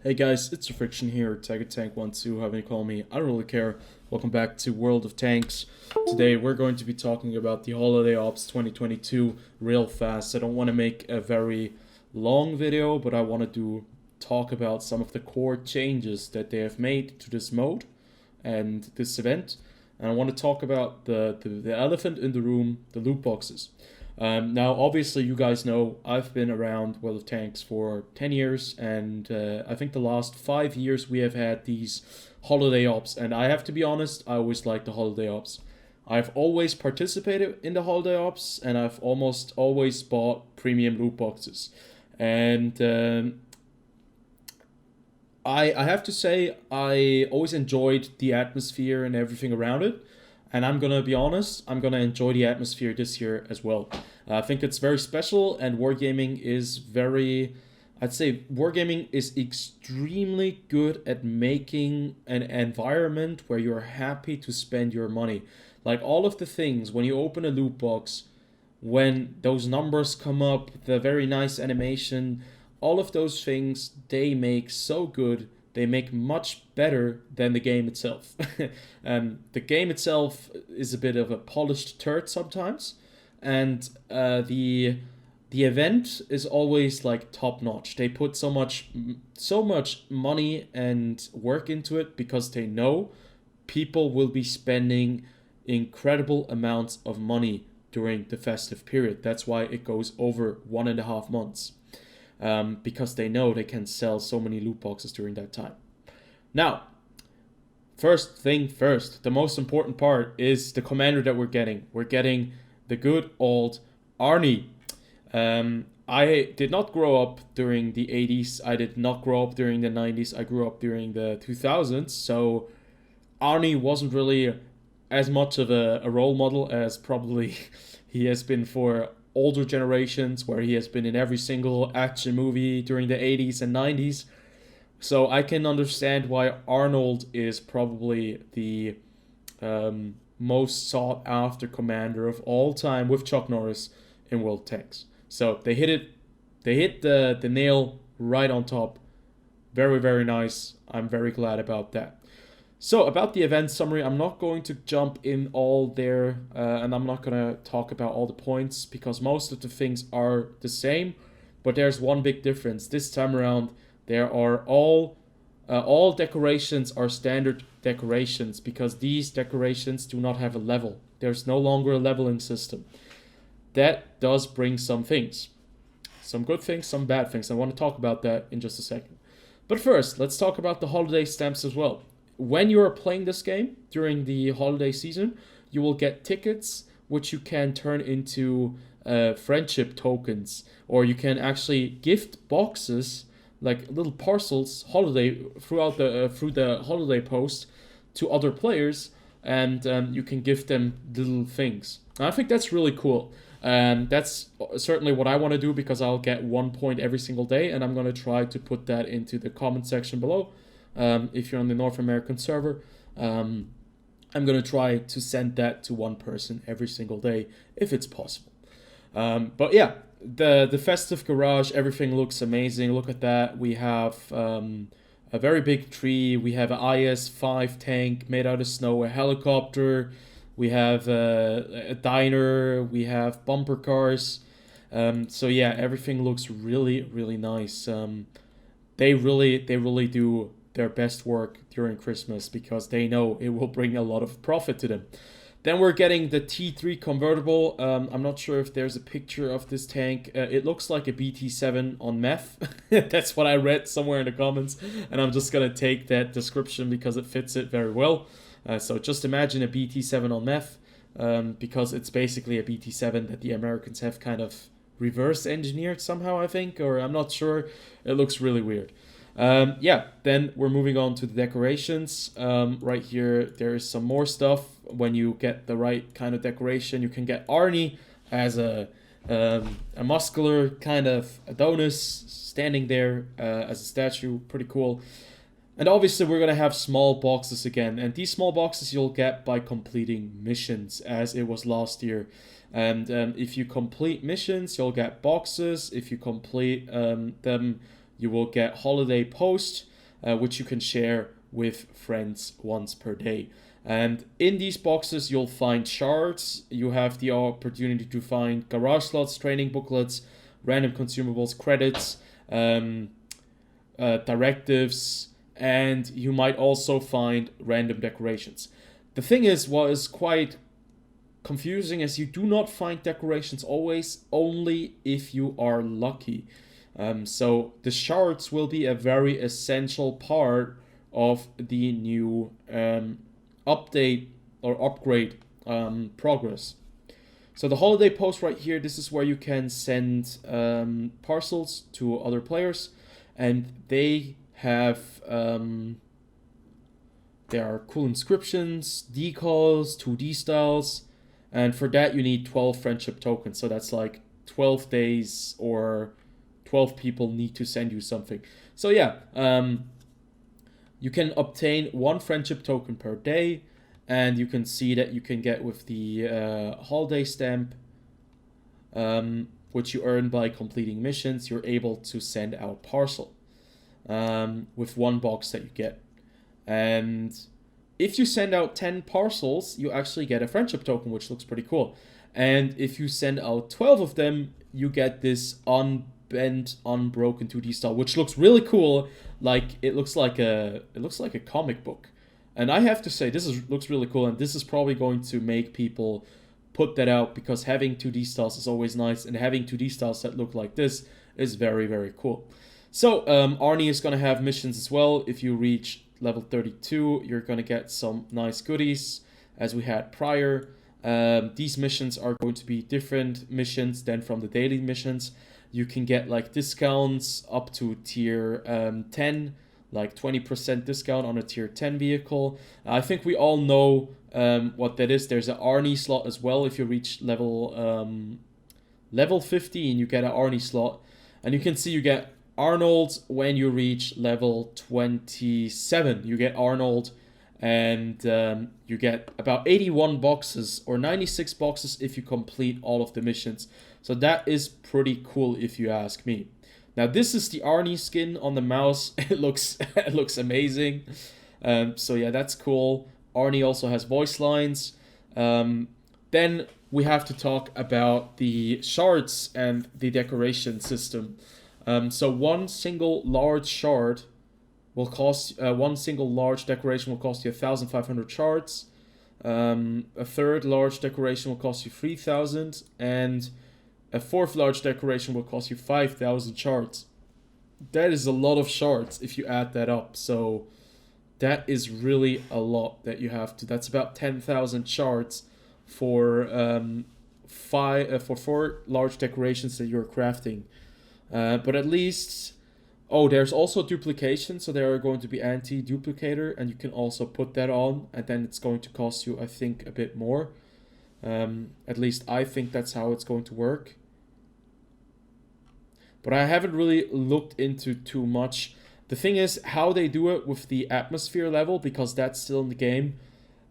Hey guys, it's TheFrXion here, Tank12, however you call me, I don't really care. Welcome back to World of Tanks. Today we're going to be talking about the Holiday Ops 2022 real fast. I don't want to make a very long video, but I want to talk about some of the core changes that they have made to this mode and this event. And I want to talk about the elephant in the room, the loot boxes. Now, obviously, you guys know I've been around World of Tanks for 10 years, and I think the last 5 years we have had these holiday ops, and I have to be honest, I always liked the holiday ops. I've always participated in the holiday ops, and I've almost always bought premium loot boxes. And I have to say, I always enjoyed the atmosphere and everything around it. And I'm gonna be honest, I'm gonna enjoy the atmosphere this year as well. I think it's very special, and Wargaming is I'd say Wargaming is extremely good at making an environment where you're happy to spend your money. Like all of the things, when you open a loot box, when those numbers come up, the very nice animation, all of those things they make so good. They make much better than the game itself. The game itself is a bit of a polished turd sometimes, and the event is always like top notch. They put so much money and work into it because they know people will be spending incredible amounts of money during the festive period. That's why it goes over 1.5 months. Because they know they can sell so many loot boxes during that time. Now, first thing first, the most important part is the commander that we're getting. We're getting the good old Arnie. I did not grow up during the 80s. I did not grow up during the 90s. I grew up during the 2000s. So Arnie wasn't really as much of a role model as probably he has been for older generations, where he has been in every single action movie during the 80s and 90s. So I can understand why Arnold is probably the most sought after commander of all time, with Chuck Norris in World Tanks. So they hit the nail right on top. Very, very nice. I'm very glad about that. So about the event summary, I'm not going to jump in all there, and I'm not going to talk about all the points because most of the things are the same, but there's one big difference. This time around, there are all decorations are standard decorations because these decorations do not have a level. There's no longer a leveling system. That does bring some things. Some good things, some bad things. I want to talk about that in just a second. But first, let's talk about the holiday stamps as well. When you are playing this game during the holiday season, you will get tickets which you can turn into friendship tokens, or you can actually gift boxes like little parcels through the holiday post to other players, and you can gift them little things. And I think that's really cool. That's certainly what I want to do because I'll get 1 point every single day, and I'm going to try to put that into the comment section below. If you're on the North American server, I'm going to try to send that to one person every single day if it's possible. But yeah, the festive garage, everything looks amazing. Look at that. We have a very big tree. We have an IS-5 tank made out of snow, a helicopter. We have a diner. We have bumper cars. So yeah, everything looks really, really nice. They really do their best work during Christmas because they know it will bring a lot of profit to them. Then we're getting the T3 convertible. I'm not sure if there's a picture of this tank. It looks like a BT7 on meth. That's what I read somewhere in the comments, and I'm just gonna take that description because it fits it very well. So just imagine a BT7 on meth, because it's basically a BT7 that the Americans have kind of reverse engineered somehow, I think, or I'm not sure. It looks really weird. Yeah, then we're moving on to the decorations. Right here, there is some more stuff. When you get the right kind of decoration, you can get Arnie as a muscular kind of Adonis standing there as a statue. Pretty cool. And obviously, we're going to have small boxes again. And these small boxes you'll get by completing missions, as it was last year. And if you complete missions, you'll get boxes. If you complete them, you will get holiday post. which you can share with friends once per day. And in these boxes, you'll find shards. You have the opportunity to find garage slots, training booklets, random consumables, credits, directives, and you might also find random decorations. The thing is, what is quite confusing is you do not find decorations always, only if you are lucky. So the shards will be a very essential part of the new update or upgrade progress. So the holiday post right here, this is where you can send parcels to other players, and they have there are cool inscriptions, decals, 2D styles, and for that you need 12 friendship tokens. So that's like 12 days or 12 people need to send you something. So yeah, you can obtain 1 friendship token per day, and you can see that you can get with the holiday stamp, which you earn by completing missions. You're able to send out parcel with 1 box that you get. And if you send out 10 parcels, you actually get a friendship token, which looks pretty cool. And if you send out 12 of them, you get this unbent, unbroken 2D style, which looks really cool. Like it looks like a comic book. And I have to say, looks really cool, and this is probably going to make people put that out, because having 2D styles is always nice, and having 2D styles that look like this is very, very cool. So Arnie is going to have missions as well. If you reach level 32, you're going to get some nice goodies, as we had prior. These missions are going to be different missions than from the daily missions. You can get like discounts up to tier 10, like 20% discount on a tier 10 vehicle. I think we all know what that is. There's an Arnie slot as well. If you reach level 15, you get an Arnie slot. And you can see you get Arnold when you reach level 27. You get Arnold, and you get about 81 boxes or 96 boxes if you complete all of the missions. So that is pretty cool if you ask me. Now this is the Arnie skin on the mouse. It looks amazing. So yeah, that's cool. Arnie also has voice lines. Then we have to talk about the shards and the decoration system. So one single large shard will cost, one single large decoration will cost you 1,500 shards. A third large decoration will cost you 3,000, and a fourth large decoration will cost you 5,000 shards. That is a lot of shards if you add that up. So that is really a lot that you have to. That's about 10,000 shards for 4 large decorations that you're crafting. But at least, there's also duplication, so there are going to be anti-duplicator, and you can also put that on, and then it's going to cost you, I think, a bit more. At least I think that's how it's going to work. But I haven't really looked into too much. The thing is, how they do it with the atmosphere level, because that's still in the game.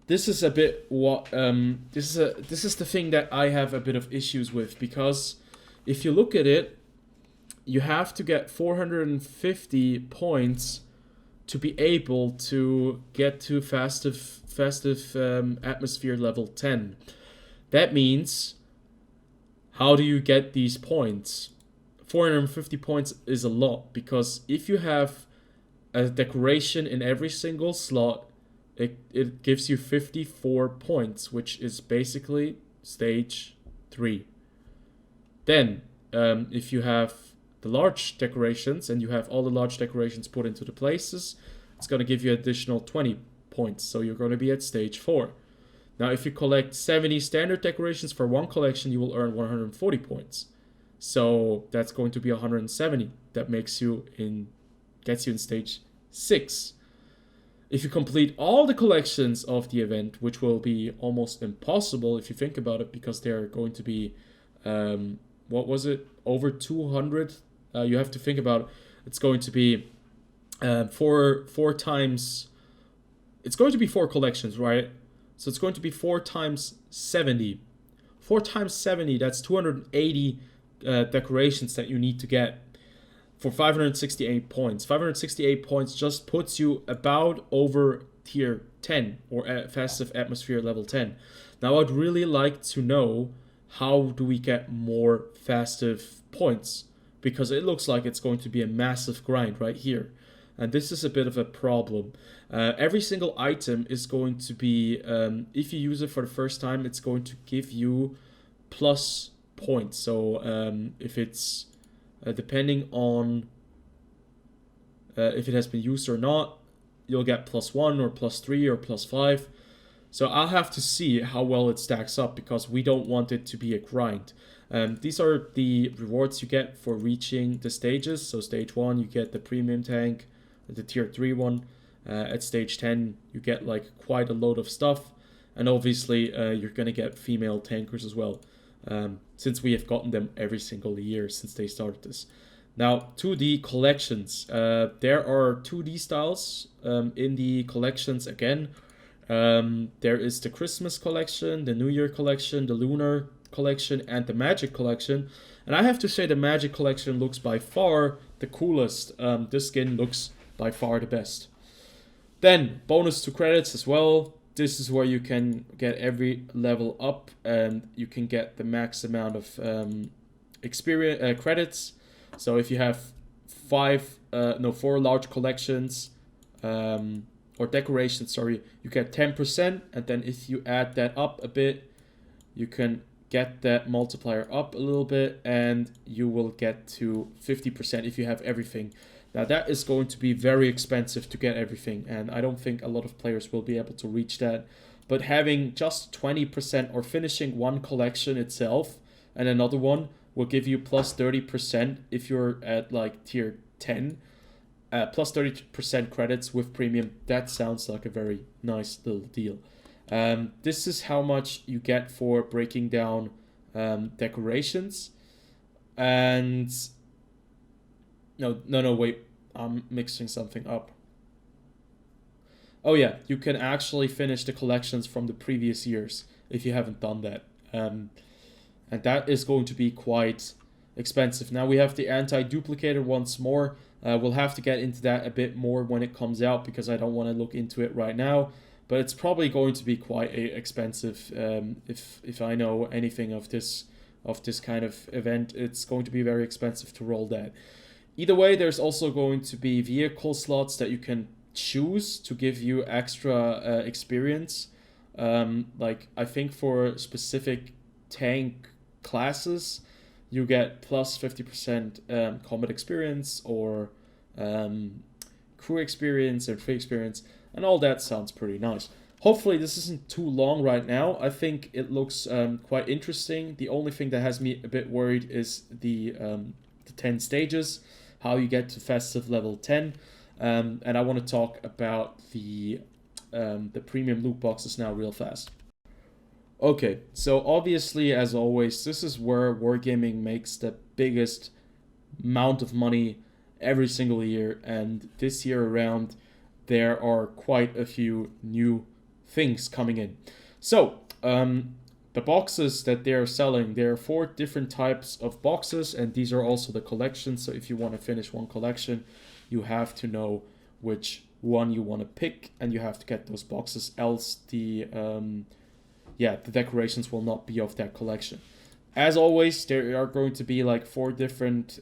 This is a bit what this is the thing that I have a bit of issues with, because if you look at it, you have to get 450 points to be able to get to festive atmosphere level 10. That means, how do you get these points? 450 points is a lot, because if you have a decoration in every single slot, it gives you 54 points, which is basically stage 3. Then, if you have the large decorations, and you have all the large decorations put into the places, it's going to give you additional 20 points, so you're going to be at stage 4. Now, if you collect 70 standard decorations for one collection, you will earn 140 points. So that's going to be 170. That gets you in stage 6. If you complete all the collections of the event, which will be almost impossible if you think about it, because they're going to be, over 200. You have to think about it. It's going to be four times. It's going to be 4 collections, right? So it's going to be 4 times 70. 4 times 70. That's 280 decorations that you need to get. for 568 points. 568 points just puts you about over tier 10 or festive atmosphere level 10. Now I'd really like to know, how do we get more festive points? Because it looks like it's going to be a massive grind right here. And this is a bit of a problem. Every single item is going to be, if you use it for the first time, it's going to give you plus points. So if it's depending on if it has been used or not, you'll get +1 or +3 or +5. So I'll have to see how well it stacks up, because we don't want it to be a grind. These are the rewards you get for reaching the stages. So stage 1, you get the premium tank, the tier 3 one. At stage 10, you get like quite a load of stuff. And obviously, you're going to get female tankers as well, since we have gotten them every single year since they started this. Now, 2D collections. There are 2D styles in the collections again. There is the Christmas collection, the New Year collection, the Lunar collection, and the Magic collection. And I have to say the Magic collection looks by far the coolest. This skin looks by far the best. Then, bonus to credits as well. This is where you can get every level up, and you can get the max amount of experience credits. So if you have 4 large collections or decorations, sorry, you get 10%, and then if you add that up a bit, you can get that multiplier up a little bit, and you will get to 50% if you have everything. Now that is going to be very expensive to get everything, and I don't think a lot of players will be able to reach that. But having just 20% or finishing one collection itself and another one will give you plus 30% if you're at like tier 10. Plus 30% credits with premium. That sounds like a very nice little deal. This is how much you get for breaking down decorations. And no, wait. I'm mixing something up. Oh yeah, you can actually finish the collections from the previous years if you haven't done that. And that is going to be quite expensive. Now we have the anti-duplicator once more. We'll have to get into that a bit more when it comes out, because I don't want to look into it right now. But it's probably going to be quite expensive. If I know anything of this kind of event, it's going to be very expensive to roll that. Either way, there's also going to be vehicle slots that you can choose to give you extra experience. Like I think for specific tank classes, you get plus 50% combat experience or crew experience and free experience, and all that sounds pretty nice. Hopefully this isn't too long right now. I think it looks quite interesting. The only thing that has me a bit worried is the 10 stages, how you get to festive level 10. And I want to talk about the premium loot boxes now real fast. Okay, so obviously, as always, this is where Wargaming makes the biggest amount of money every single year, and this year around, there are quite a few new things coming in. So, the boxes that they're selling, there are 4 different types of boxes, and these are also the collections. So if you want to finish one collection, you have to know which one you want to pick, and you have to get those boxes, else the decorations will not be of that collection. As always, there are going to be like 4 different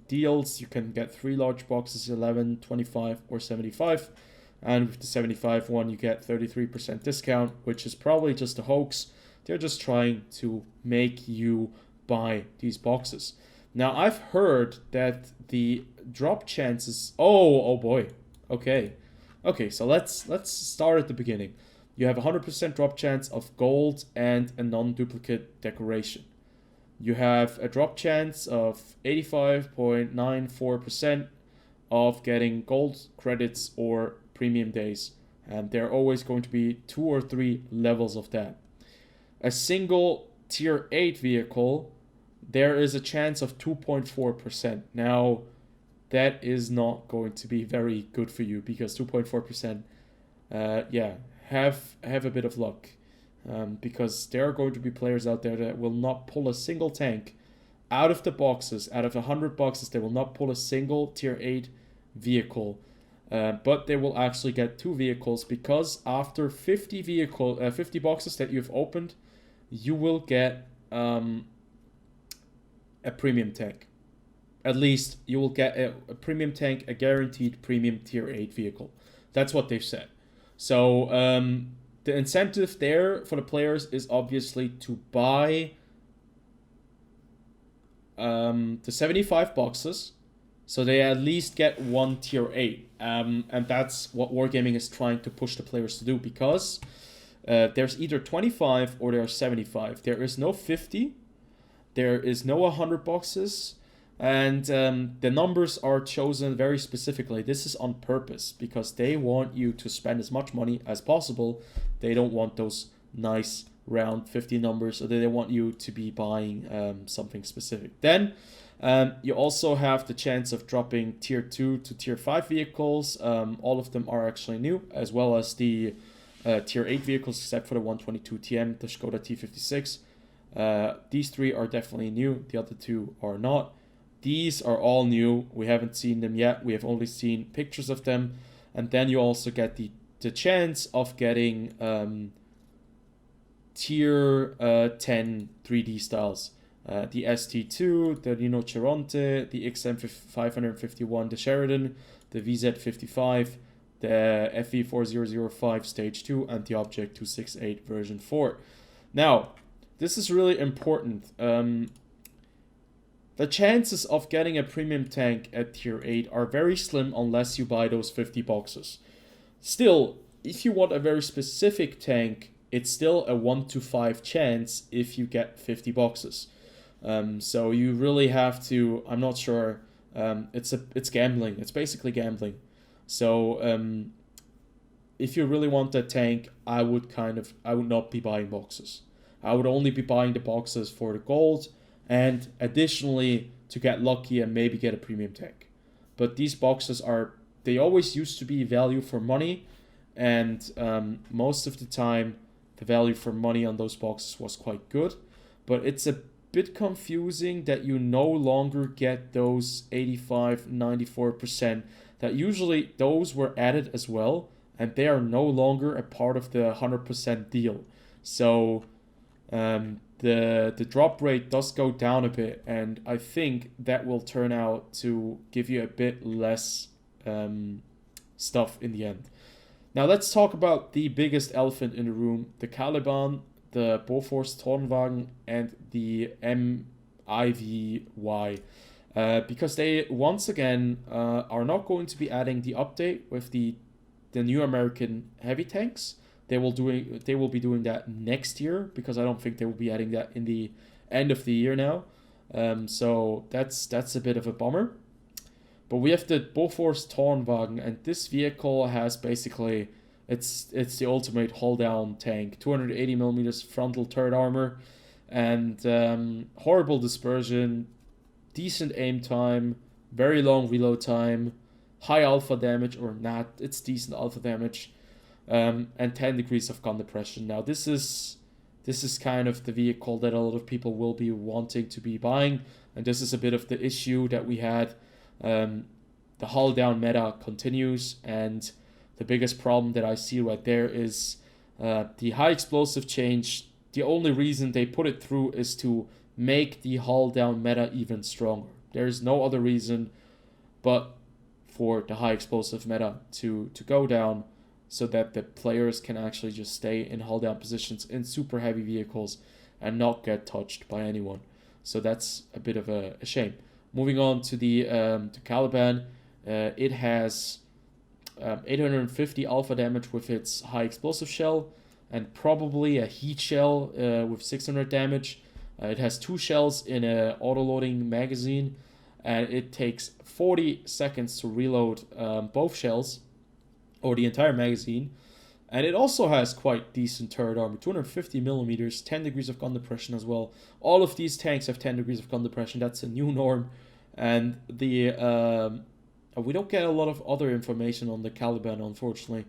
deals. You can get 3 large boxes, 11, 25, or 75. And with the 75 one, you get 33% discount, which is probably just a hoax. They're just trying to make you buy these boxes. Now, I've heard that the drop chances... Oh boy. Okay, so let's start at the beginning. You have a 100% drop chance of gold and a non-duplicate decoration. You have a drop chance of 85.94% of getting gold credits or premium days. And there are always going to be 2 or 3 levels of that. A single tier 8 vehicle, there is a chance of 2.4%. Now, that is not going to be very good for you, because 2.4%, have a bit of luck. Because there are going to be players out there that will not pull a single tank out of the boxes, out of 100 boxes, they will not pull a single tier 8 vehicle. But they will actually get 2 vehicles, because after 50 boxes that you've opened, you will get a premium tank. At least you will get a premium tank, a guaranteed premium tier 8 vehicle. That's what they've said. So the incentive there for the players is obviously to buy the 75 boxes, so they at least get 1 tier 8. And that's what Wargaming is trying to push the players to do, because there's either 25 or there are 75. There is no 50. There is no 100 boxes. And the numbers are chosen very specifically. This is on purpose, because they want you to spend as much money as possible. They don't want those nice round 50 numbers, so they want you to be buying something specific. Then you also have the chance of dropping tier 2 to tier 5 vehicles. All of them are actually new, as well as the tier 8 vehicles, except for the 122 TM, the Skoda T56. These 3 are definitely new. The other 2 are not. These are all new. We haven't seen them yet. We have only seen pictures of them. And then you also get the chance of getting tier 10 3D styles. The ST2, the Rinoceronte, the XM551, the Sheridan, the VZ55, the FV4005 Stage 2, and the Object 268 version 4. Now, this is really important. The chances of getting a premium tank at tier 8 are very slim unless you buy those 50 boxes. Still, if you want a very specific tank, it's still a 1 to 5 chance if you get 50 boxes. So you really have to, I'm not sure, it's gambling. It's basically gambling. So if you really want that tank, I would not be buying boxes. I would only be buying the boxes for the gold, and additionally to get lucky and maybe get a premium tank. But these boxes they always used to be value for money, and most of the time the value for money on those boxes was quite good. But it's a bit confusing that you no longer get those 85-94%, that usually those were added as well, and they are no longer a part of the 100% deal. So the drop rate does go down a bit, and I think that will turn out to give you a bit less stuff in the end. Now let's talk about the biggest elephant in the room, the Caliban, the Bofors Tornwagen, and the MIVY. Because they once again are not going to be adding the update with the new American heavy tanks. They will be doing that next year, because I don't think they will be adding that in the end of the year now. So that's a bit of a bummer. But we have the Bofors Tornwagen, and this vehicle has basically it's the ultimate hull down tank. 280 millimeters frontal turret armor, and horrible dispersion, decent aim time, very long reload time, high alpha damage, or not, it's decent alpha damage. And 10 degrees of gun depression. Now this is kind of the vehicle that a lot of people will be wanting to be buying, and this is a bit of the issue that we had. The hull down meta continues, and the biggest problem that I see right there is the high explosive change. The only reason they put it through is to make the hull down meta even stronger. There is no other reason but for the high explosive meta to go down, so that the players can actually just stay in hull down positions in super heavy vehicles and not get touched by anyone. So that's a bit of a shame. Moving on to the Caliban, it has 850 alpha damage with its high explosive shell, and probably a heat shell with 600 damage. It has 2 shells in an auto-loading magazine, and it takes 40 seconds to reload both shells, or the entire magazine. And it also has quite decent turret armor, 250 millimeters, 10 degrees of gun depression as well. All of these tanks have 10 degrees of gun depression. That's a new norm. And we don't get a lot of other information on the Caliban, unfortunately.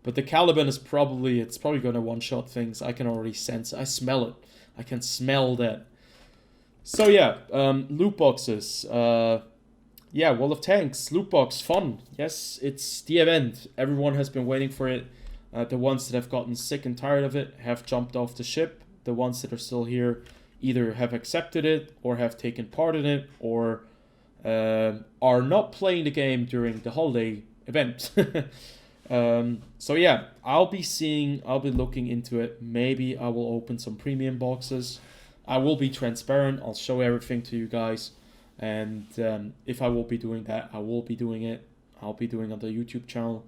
But the Caliban is probably going to one-shot things. I can already sense. I smell it. I can smell that So yeah, loot boxes. Yeah, World of Tanks, loot box, fun. Yes, it's the event. Everyone has been waiting for it. The ones that have gotten sick and tired of it have jumped off the ship. The ones that are still here either have accepted it or have taken part in it or are not playing the game during the holiday event. So yeah, I'll be looking into it. Maybe I will open some premium boxes. I will be transparent. I'll show everything to you guys. And if I will be doing that, I will be doing it. I'll be doing it on the YouTube channel.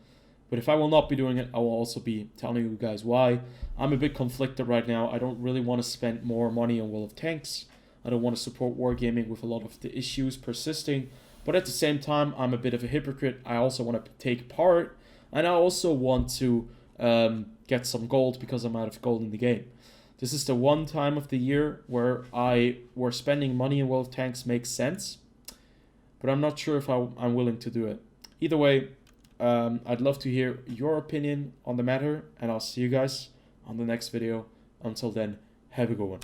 But if I will not be doing it, I will also be telling you guys why. I'm a bit conflicted right now. I don't really want to spend more money on World of Tanks. I don't want to support Wargaming with a lot of the issues persisting. But at the same time, I'm a bit of a hypocrite. I also want to take part. And I also want to get some gold because I'm out of gold in the game. This is the one time of the year where spending money in World of Tanks makes sense. But I'm not sure if I'm willing to do it. Either way, I'd love to hear your opinion on the matter. And I'll see you guys on the next video. Until then, have a good one.